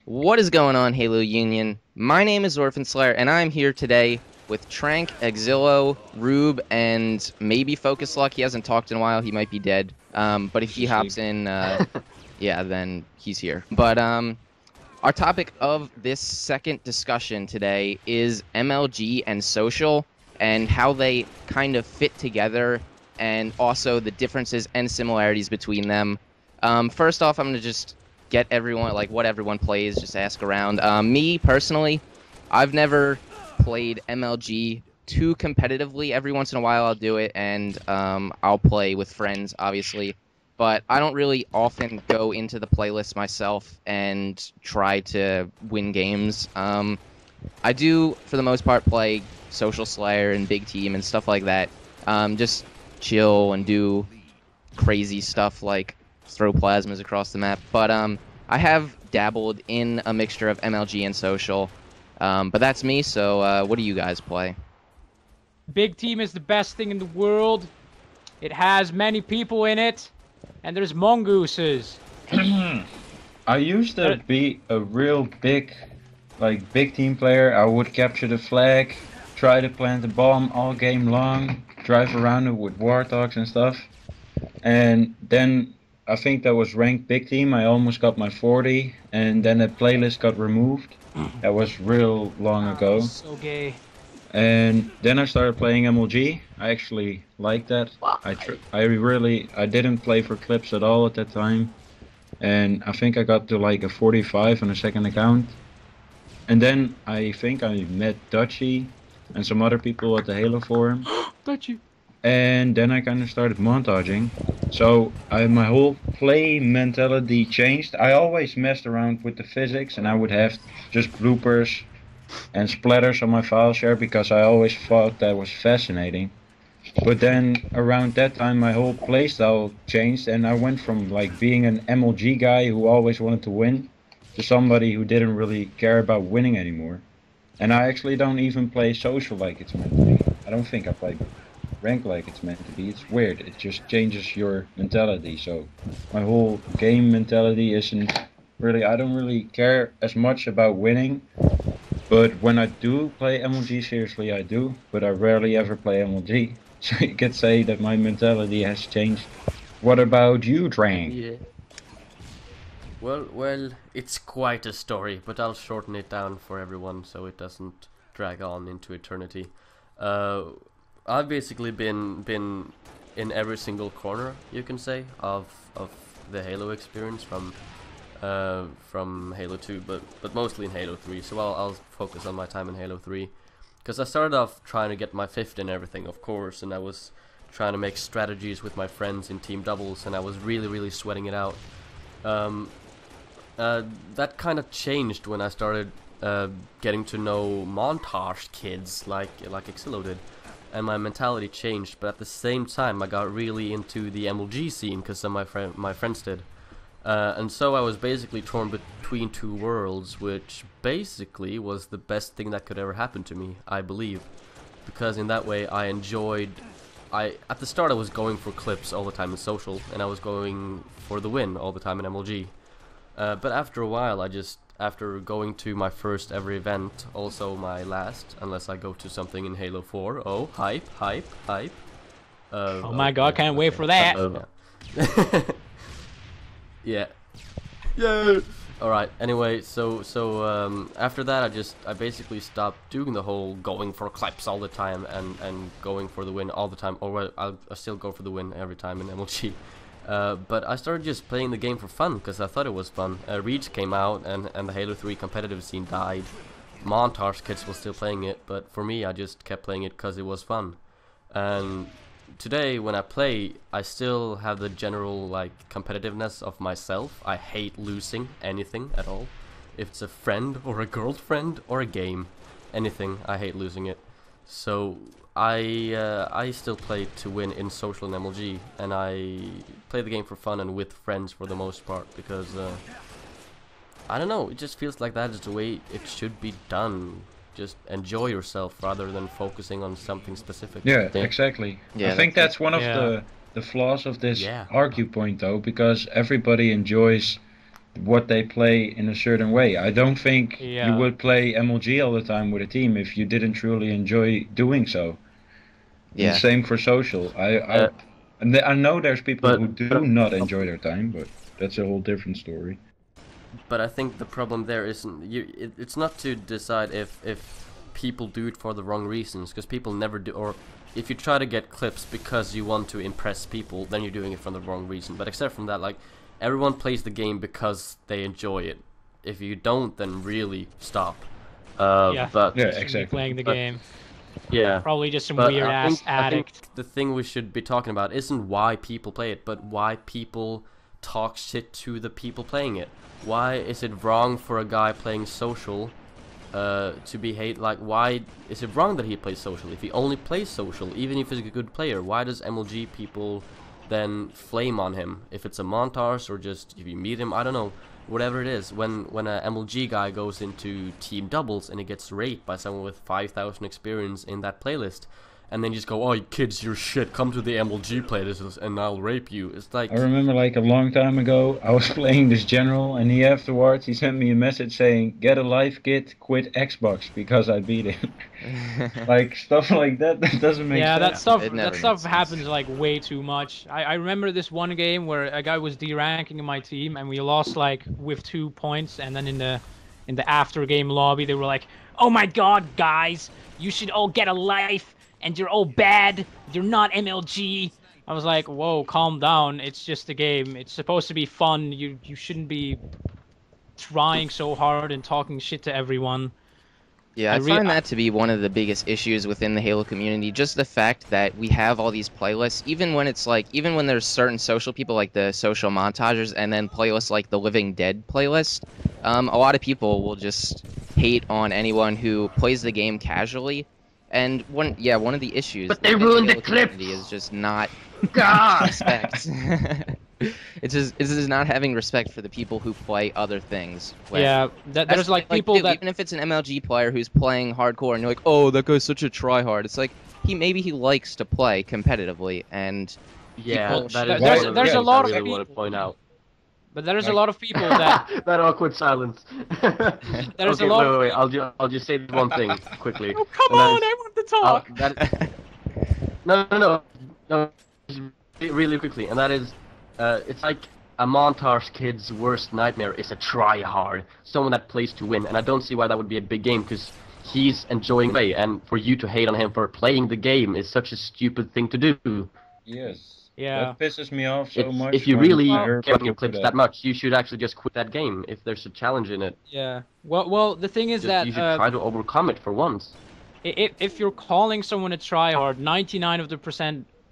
What is going on, Halo Union? My name is Orphan and I'm here today with tranQ, Axilo, Rube, and maybe Focus Luck. He hasn't talked in a while. He might be dead. But if He's he asleep. hops in, yeah, then he's here. But our topic of this second discussion today is MLG and Social and how they kind of fit together, and also the differences and similarities between them. First off, I'm going to just get everyone, like what everyone plays, just ask around. Me, personally, I've never played MLG too competitively. Every once in a while I'll do it, and I'll play with friends, obviously. But I don't really often go into the playlist myself and try to win games. I do, for the most part, play Social Slayer and Big Team and stuff like that. Just chill and do crazy stuff like throw plasmas across the map. But I have dabbled in a mixture of MLG and Social. But that's me, so what do you guys play? Big Team is the best thing in the world. It has many people in it, and there's mongooses. I used to be a real big team player. I would capture the flag, try to plant the bomb all game long, drive around it with warthogs and stuff. And then I think that was ranked big team. I almost got my 40, and then the playlist got removed. That was real long ago. So gay. And then I started playing MLG. I actually liked that. I didn't play for clips at all at that time. And I think I got to like a 45 on a second account. And then I think I met Dutchy and some other people at the Halo forum. Dutchy. And then I kind of started montaging. So my whole play mentality changed. I always messed around with the physics, and I would have just bloopers and splatters on my file share because I always thought that was fascinating. But then around that time my whole playstyle changed, and I went from like being an MLG guy who always wanted to win to somebody who didn't really care about winning anymore. And I actually don't even play social like it's meant to be. I don't think I play rank like it's meant to be. It's weird. It just changes your mentality. So my whole game mentality isn't really, I don't really care as much about winning. But when I do play MLG seriously, I do, but I rarely ever play MLG. So you could say that my mentality has changed. What about you, tranQ? Yeah. Well, it's quite a story, but I'll shorten it down for everyone so it doesn't drag on into eternity. I've basically been in every single corner, you can say, of the Halo experience from Halo 2, but mostly in Halo 3. So I'll focus on my time in Halo 3, because I started off trying to get my 5th in everything, of course, and I was trying to make strategies with my friends in team doubles, and I was really sweating it out. That kind of changed when I started getting to know montage kids like Axilo did, and my mentality changed. But at the same time, I got really into the MLG scene because some of my friends did. And so I was basically torn between two worlds, which basically was the best thing that could ever happen to me, I believe. Because in that way I enjoyed... at the start I was going for clips all the time in social, and I was going for the win all the time in MLG. But after a while, after going to my first ever event, also my last, unless I go to something in Halo 4, oh, hype. Oh my god, can't wait for that. Yeah. Yeah. Alright, anyway, so after that I basically stopped doing the whole going for clips all the time and going for the win all the time, or I still go for the win every time in MLG. But I started just playing the game for fun because I thought it was fun. Reach came out and the Halo 3 competitive scene died. Montage kids were still playing it, but for me I just kept playing it because it was fun. And today when I play, I still have the general like competitiveness of myself. I hate losing anything at all. If it's a friend or a girlfriend or a game, anything, I hate losing it. So I still play to win in social and MLG, and I play the game for fun and with friends for the most part, because I don't know, it just feels like that is the way it should be done. Just enjoy yourself rather than focusing on something specific. Yeah, exactly. Yeah, I think that's one of Yeah. the flaws of this Yeah. argue point though, because everybody enjoys what they play in a certain way. I don't think Yeah. you would play MLG all the time with a team if you didn't truly enjoy doing so. And Yeah. same for social. I know there's people But- who do not enjoy their time, but that's a whole different story. But I think the problem there isn't it's not to decide if people do it for the wrong reasons, because people never do. Or if you try to get clips because you want to impress people, then you're doing it for the wrong reason. But except from that, like, everyone plays the game because they enjoy it. If you don't, then really stop. Yeah. But Yeah, Shouldn't be exactly. playing the But- game. yeah. Probably just some But weird I ass think- I think addict. the thing we should be talking about isn't why people play it, but why people talk shit to the people playing it. Why is it wrong for a guy playing social to be hate? Like, why is it wrong that he plays social? If he only plays social, even if he's a good player, why does MLG people then flame on him? If it's a montage or just if you meet him, I don't know. Whatever it is, when a MLG guy goes into team doubles and he gets raped by someone with 5,000 experience in that playlist, and then you just go, "Oh, you kids, you're shit. Come to the MLG playlist and I'll rape you." It's like, I remember like a long time ago, I was playing this general, and he sent me a message saying, "Get a life kit, quit Xbox," because I beat him. Like stuff like that doesn't make Yeah, sense. It never that stuff makes sense. happens like way too much. I remember this one game where a guy was D-ranking in my team and we lost like with 2 points, and then in the after game lobby they were like, "Oh my god, guys, you should all get a life and you're all bad. You're not MLG." I was like, "Whoa, calm down. It's just a game. It's supposed to be fun. You shouldn't be trying so hard and talking shit to everyone." Yeah, I find that to be one of the biggest issues within the Halo community. Just the fact that we have all these playlists, even when it's like, even when there's certain social people like the social montages, and then playlists like the Living Dead playlist, a lot of people will just hate on anyone who plays the game casually. And one of the issues But they within ruined the Halo clip. community is just not God. respect. It's just not having respect for the people who play other things. When- Yeah, there's That's like people dude, that even if it's an MLG player who's playing hardcore and you're like, oh, that guy's such a tryhard. It's like maybe he likes to play competitively, and yeah, People- that is there's- one of the there's a things lot I of really want to people- point out. but there's a lot of people that That awkward silence. There's okay, a lot of wait. I'll just say one thing quickly. Oh, come And that on, is- I want to talk. that, no, just really quickly, and that is, it's like a montage kid's worst nightmare is a try-hard, someone that plays to win, and I don't see why that would be a big game, because he's enjoying play, and for you to hate on him for playing the game is such a stupid thing to do. Yes. Yeah. That pisses me off so much. If you when really I hear care about people your do clips that much, you should actually just quit that game if there's a challenge in it. Yeah. Well, the thing is Just, that you should try to overcome it for once. if you're calling someone a tryhard,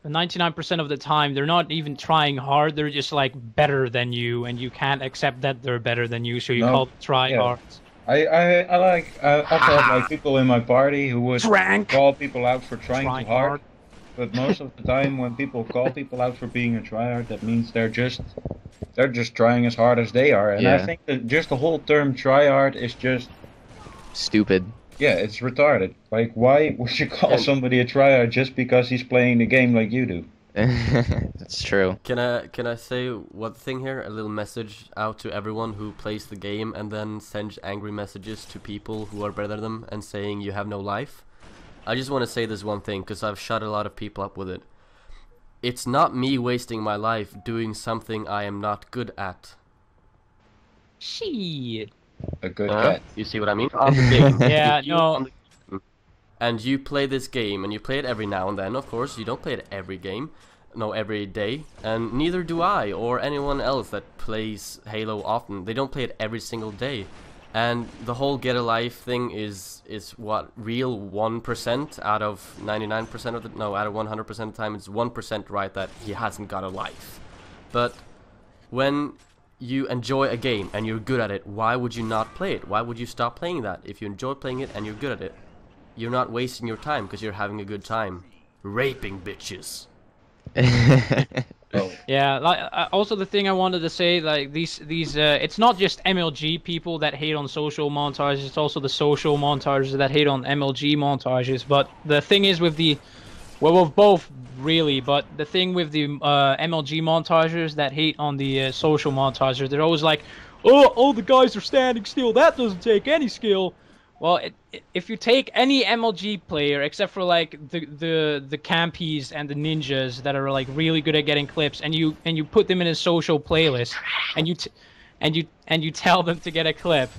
99% of the time they're not even trying hard. They're just like better than you, and you can't accept that they're better than you, so you No, call them tryhards. I've had like people in my party who would Tranq. call people out for trying Trying too hard. hard. But most of the time, when people call people out for being a tryhard, that means they're just trying as hard as they are. And I Yeah. think that just the whole term tryhard is just, stupid. yeah, it's retarded. Like, why would you call somebody a tryhard just because he's playing the game like you do? That's true. Can I say one thing here? A little message out to everyone who plays the game and then sends angry messages to people who are better than them and saying you have no life. I just want to say this one thing because I've shut a lot of people up with it. It's not me wasting my life doing something I am not good at. Shit. A good Huh? cat. You see what I mean? On the game. Yeah, You no. on the- And you play this game and you play it every now and then, of course. You don't play it every game. No, every day. And neither do I or anyone else that plays Halo often. They don't play it every single day. And the whole get a life thing is what, real 1% out of 99% of the, no, out of 100% of the time it's 1% right that he hasn't got a life. But when you enjoy a game and you're good at it, why would you not play it? Why would you stop playing that? If you enjoy playing it and you're good at it, you're not wasting your time because you're having a good time. Raping bitches. Oh, Yeah, like also the thing I wanted to say, like these it's not just MLG people that hate on social montages, it's also the social montages that hate on MLG montages. But the thing is with the, well, with both really, but the thing with the MLG montages that hate on the social montages, they're always like, oh, all the guys are standing still. That doesn't take any skill. Well, if you take any MLG player except for like the campies and the ninjas that are like really good at getting clips, and you put them in a social playlist, and you tell them to get a clip,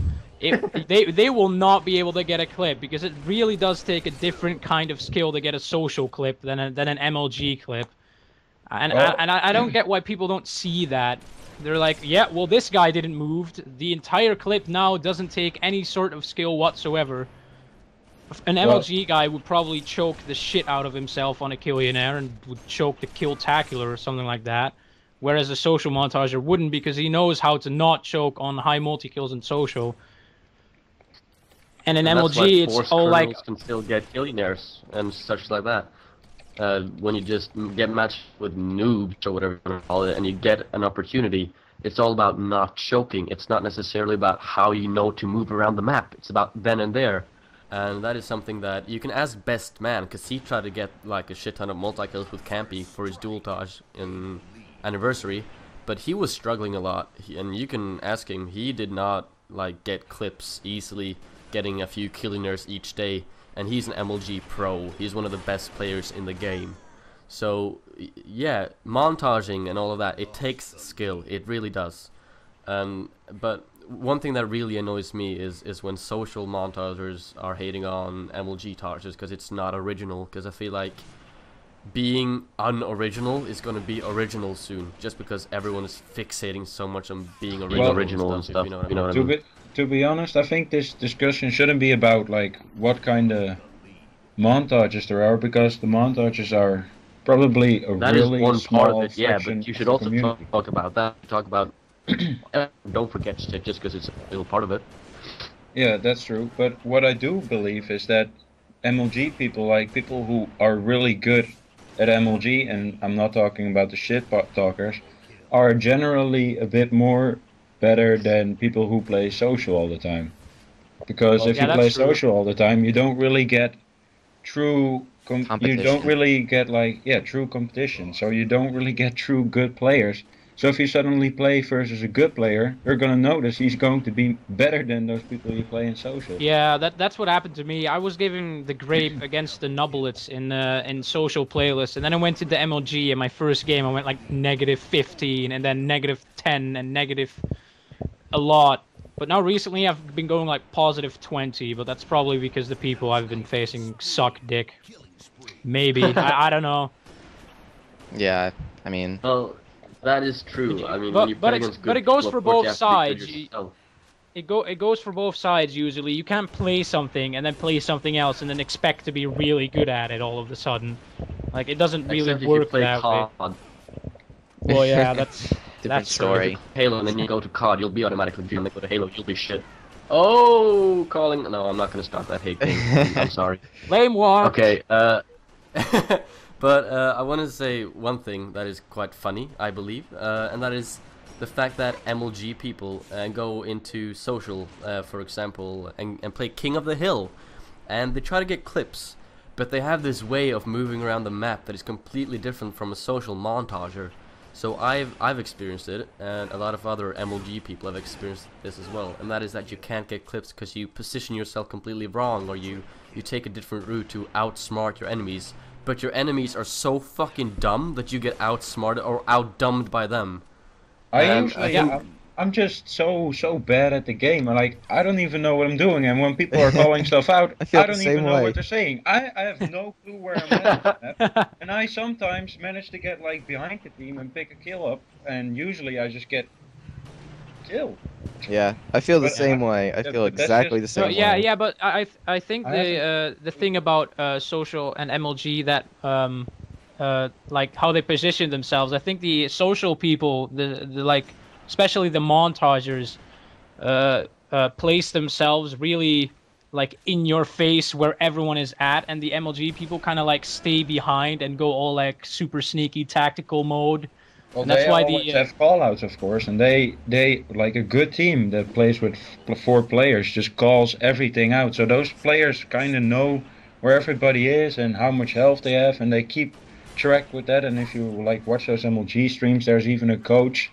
they will not be able to get a clip, because it really does take a different kind of skill to get a social clip than an MLG clip. And I don't get why people don't see that. They're like, yeah, well, this guy didn't move. The entire clip now doesn't take any sort of skill whatsoever. An MLG guy would probably choke the shit out of himself on a Killionaire and would choke the Kill-tacular or something like that. Whereas a social montager wouldn't, because he knows how to not choke on high multi-kills in social. And in MLG, it's all like... can still get Killionaires and such like that. When you just get matched with noobs or whatever you want to call it, and you get an opportunity, it's all about not choking. It's not necessarily about how you know to move around the map. It's about then and there. And that is something that you can ask Best Man, because he tried to get like a shit ton of multi-kills with Campy for his dual Taj in Anniversary, but he was struggling a lot. And you can ask him, he did not like get clips easily, getting a few Killionaires each day. And he's an MLG pro. He's one of the best players in the game. So, yeah, montaging and all of that, it takes skill. It really does. But one thing that really annoys me is when social montagers are hating on MLG tages, because it's not original. Because I feel like being unoriginal is going to be original soon, just because everyone is fixating so much on being original and stuff. You know what I mean? To be honest, I think this discussion shouldn't be about like what kind of montages there are, because the montages are probably a that really is one small part of it, yeah, but you should also talk about that. Talk about don't forget shit just because it's a little part of it. Yeah, that's true. But what I do believe is that MLG people, like people who are really good at MLG, and I'm not talking about the shit talkers, are generally a bit more better than people who play social all the time. Because if you play social all the time, you don't really get true competition. You don't really get true competition. So you don't really get true good players. So if you suddenly play versus a good player, you're gonna notice he's going to be better than those people you play in social. Yeah, that's what happened to me. I was giving the Grape against the Nublets in social playlist, and then I went to the MLG in my first game. I went like -15, and then -10, and negative a lot. But now recently I've been going like +20, but that's probably because the people I've been facing suck dick. Maybe. I don't know. Yeah, I mean... Well, that is true. I mean, but it goes for both sides. It goes for both sides usually. You can't play something and then play something else and then expect to be really good at it all of a sudden. Like, it doesn't really work that way. Well, yeah, that's... Different story. Halo, and then you go to COD, you'll be automatically good. Go to Halo, you'll be shit. Oh, calling. No, I'm not gonna start that hate thing. I'm sorry. Lame one. Okay. But I want to say one thing that is quite funny, I believe, and that is the fact that MLG people go into social, for example, and play King of the Hill, and they try to get clips, but they have this way of moving around the map that is completely different from a social montager. So I've experienced it, and a lot of other MLG people have experienced this as well, and that is that you can't get clips because you position yourself completely wrong, or you take a different route to outsmart your enemies, but your enemies are so fucking dumb that you get outsmarted or outdumbed by them. I'm just so bad at the game. I don't even know what I'm doing, and when people are calling stuff out, I don't even know what they're saying. I have no clue where I'm at, and I sometimes manage to get like behind the team and pick a kill up, and usually I just get killed. Yeah, I feel the same way. I feel exactly the same way. Yeah, but I think the thing about social and MLG that like how they position themselves. I think the social people, the like. Especially the montagers, place themselves really like in your face where everyone is at, and the MLG people kind of like stay behind and go all like super sneaky tactical mode. Well, and that's why they have callouts, of course, and they like a good team that plays with 4 players just calls everything out. So those players kind of know where everybody is and how much health they have, and they keep track with that. And if you like watch those MLG streams, there's even a coach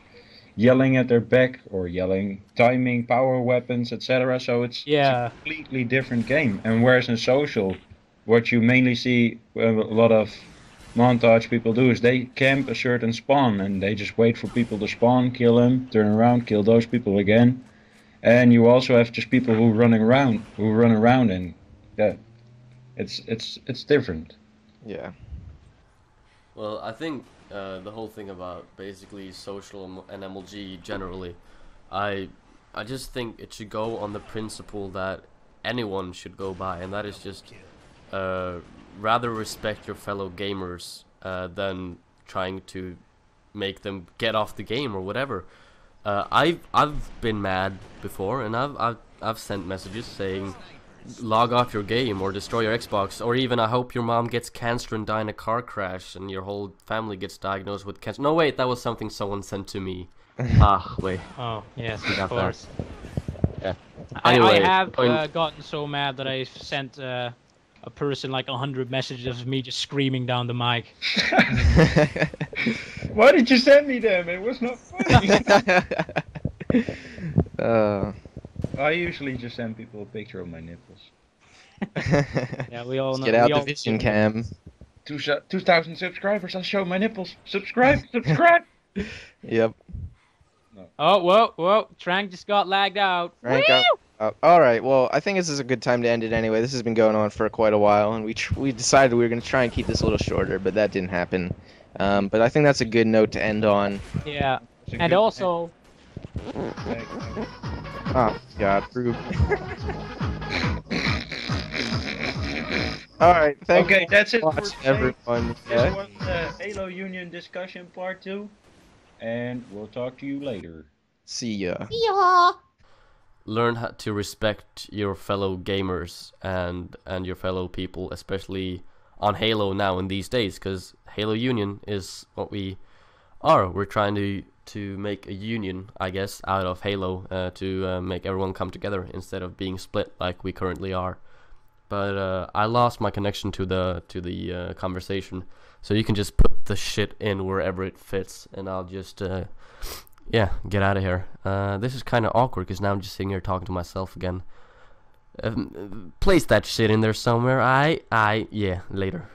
yelling at their back or yelling timing, power weapons, etc. So it's a completely different game. And whereas in social, what you mainly see a lot of montage people do is they camp a certain spawn and they just wait for people to spawn, kill them, turn around, kill those people again. And you also have just people who run around, and yeah, it's different. Yeah. Well, I think the whole thing about basically social and MLG generally, I just think it should go on the principle that anyone should go by, and that is just rather respect your fellow gamers than trying to make them get off the game or whatever. I've been mad before, and I've sent messages saying log off your game or destroy your Xbox, or even I hope your mom gets cancer and die in a car crash and your whole family gets diagnosed with cancer. No, wait, that was something someone sent to me. Wait. Oh, yes, We got of course. Yeah. I Anyway, have going- gotten so mad that I sent a person like 100 messages of me just screaming down the mic. Why did you send me them? It was not funny. I usually just send people a picture of my nipples. Yeah, we all know. Get out we the all- vision cam. 2,000 subscribers, I'll show my nipples. Subscribe, subscribe. Yep. Oh, whoa, tranQ just got lagged out. Rank up. All right. Well, I think this is a good time to end it anyway. This has been going on for quite a while, and we decided we were going to try and keep this a little shorter, but that didn't happen. But I think that's a good note to end on. Yeah, It's a and good- also, Oh God, Rube. All right. Thank Okay, you that's it for for watching, today. everyone. This Yeah. was Halo Union discussion part 2, and we'll talk to you later. See ya. Learn how to respect your fellow gamers and your fellow people, especially on Halo now in these days, because Halo Union is what we are. We're trying to make a union, I guess, out of Halo to make everyone come together instead of being split like we currently are. But I lost my connection to the conversation, so you can just put the shit in wherever it fits, and I'll just yeah, get out of here. This is kind of awkward because now I'm just sitting here talking to myself again. Place that shit in there somewhere. Yeah, later.